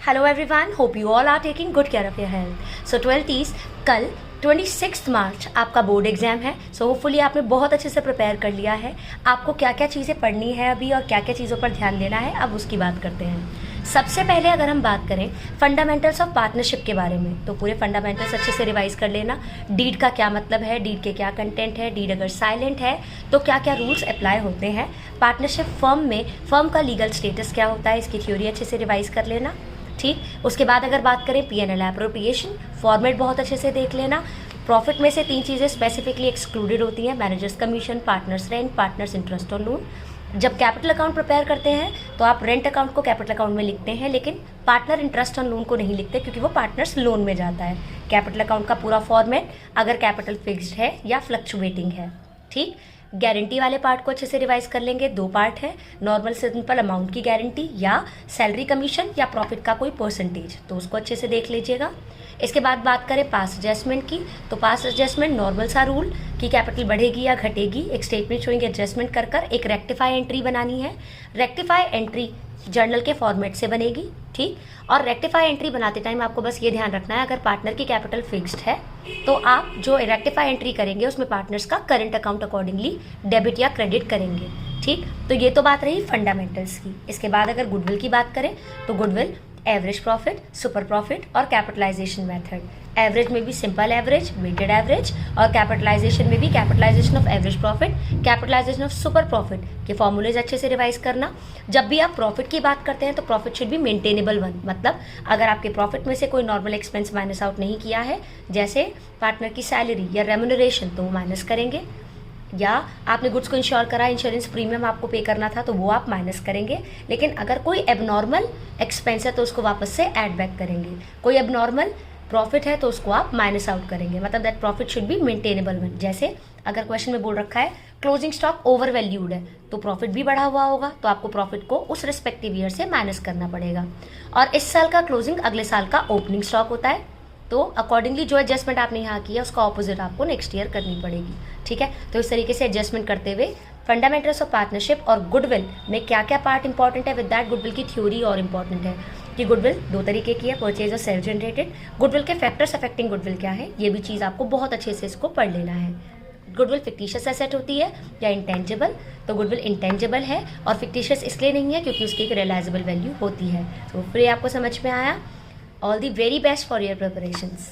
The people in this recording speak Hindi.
Hello everyone, hope you all are taking good care of your health. So 12th कल 26 मार्च आपका बोर्ड एग्जाम है. सो होपफुली आपने बहुत अच्छे से प्रिपेयर कर लिया है. आपको क्या क्या चीज़ें पढ़नी है अभी और क्या क्या चीज़ों पर ध्यान देना है, अब उसकी बात करते हैं. सबसे पहले अगर हम बात करें फंडामेंटल्स ऑफ पार्टनरशिप के बारे में, तो पूरे फंडामेंटल्स अच्छे से रिवाइज कर लेना. डीड का क्या मतलब है, डीड के क्या कंटेंट है, डीड अगर साइलेंट है तो क्या क्या रूल्स अप्लाई होते हैं, पार्टनरशिप फर्म में फर्म का लीगल स्टेटस क्या होता है, इसकी थ्योरी अच्छे से रिवाइज कर लेना. ठीक, उसके बाद अगर बात करें P&L एप्रोप्रिएशन फॉर्मेट बहुत अच्छे से देख लेना. प्रॉफिट में से 3 चीज़ें स्पेसिफिकली एक्सक्लूडेड होती हैं, managers commission, partners rent, partners interest और लोन. जब कैपिटल अकाउंट प्रिपेयर करते हैं तो आप रेंट अकाउंट को कैपिटल अकाउंट में लिखते हैं, लेकिन पार्टनर इंटरेस्ट और लोन को नहीं लिखते क्योंकि वो पार्टनर्स लोन में जाता है. कैपिटल अकाउंट का पूरा फॉर्मेट अगर कैपिटल फिक्स्ड है या फ्लक्चुएटिंग है. ठीक, गारंटी वाले पार्ट को अच्छे से रिवाइज कर लेंगे. 2 पार्ट है, नॉर्मल सिंपल अमाउंट की गारंटी या सैलरी कमीशन या प्रॉफिट का कोई परसेंटेज, तो उसको अच्छे से देख लीजिएगा. इसके बाद बात करें पास एडजस्टमेंट की, तो पास एडजस्टमेंट नॉर्मल सा रूल कि कैपिटल बढ़ेगी या घटेगी, एक स्टेटमेंट शोइंग एडजस्टमेंट कर एक रेक्टिफाई एंट्री बनानी है. रेक्टिफाई एंट्री जर्नल के फॉर्मेट से बनेगी. ठीक, और रेक्टिफाई एंट्री बनाते टाइम आपको बस ये ध्यान रखना है, अगर पार्टनर की कैपिटल फिक्स्ड है तो आप जो रेक्टिफाई एंट्री करेंगे उसमें पार्टनर्स का करंट अकाउंट अकॉर्डिंगली डेबिट या क्रेडिट करेंगे. ठीक, तो ये तो बात रही फंडामेंटल्स की. इसके बाद अगर गुडविल की बात करें तो goodwill average profit, super profit और कैपिटलाइजेशन मेथड. एवरेज में भी सिंपल एवरेज, वेटेड एवरेज, और कैपिटलाइजेशन में भी capitalization of average profit, capitalization of super profit के फॉर्मूलेज अच्छे से रिवाइज करना. जब भी आप प्रॉफिट की बात करते हैं तो profit should be maintainable one, मतलब अगर आपके प्रॉफिट में से कोई नॉर्मल एक्सपेंस माइनस आउट नहीं किया है, जैसे पार्टनर की सैलरी या रेम्यूनरेशन, तो वो माइनस करेंगे. या आपने गुड्स को इंश्योर करा, इंश्योरेंस प्रीमियम आपको पे करना था तो वो आप माइनस करेंगे. लेकिन अगर कोई एबनॉर्मल एक्सपेंस है तो उसको वापस से ऐड बैक करेंगे. कोई एबनॉर्मल प्रॉफिट है तो उसको आप माइनस आउट करेंगे, मतलब that profit should be maintainable one. जैसे अगर क्वेश्चन में बोल रखा है क्लोजिंग स्टॉक ओवर वैल्यूड है तो प्रॉफिट भी बढ़ा हुआ होगा, तो आपको प्रॉफिट को उस रिस्पेक्टिव ईयर से माइनस करना पड़ेगा. और इस साल का क्लोजिंग अगले साल का ओपनिंग स्टॉक होता है, तो अकॉर्डिंगली जो एडजस्टमेंट आपने यहाँ किया उसका ऑपोजिट आपको नेक्स्ट ईयर करनी पड़ेगी. ठीक है, तो इस तरीके से एडजस्टमेंट करते हुए फंडामेंटल्स ऑफ पार्टनरशिप और गुडविल में क्या क्या पार्ट इंपॉर्टेंट है, विद दैट गुडविल की थ्योरी और इंपॉर्टेंट है कि गुडविल 2 तरीके की है, परचेज और सेल्फ जनरेटेड. गुडविल के फैक्टर्स अफेक्टिंग गुडविल क्या है, ये भी चीज़ आपको बहुत अच्छे से इसको पढ़ लेना है. गुडविल फिक्टिशियस एसेट होती है या इंटेंजिबल, तो गुडविल इंटेंजिबल है और फिक्टिशियस इसलिए नहीं है क्योंकि उसकी एक रियलाइजेबल वैल्यू होती है. तो फिर आपको समझ में आया. All the very best for your preparations.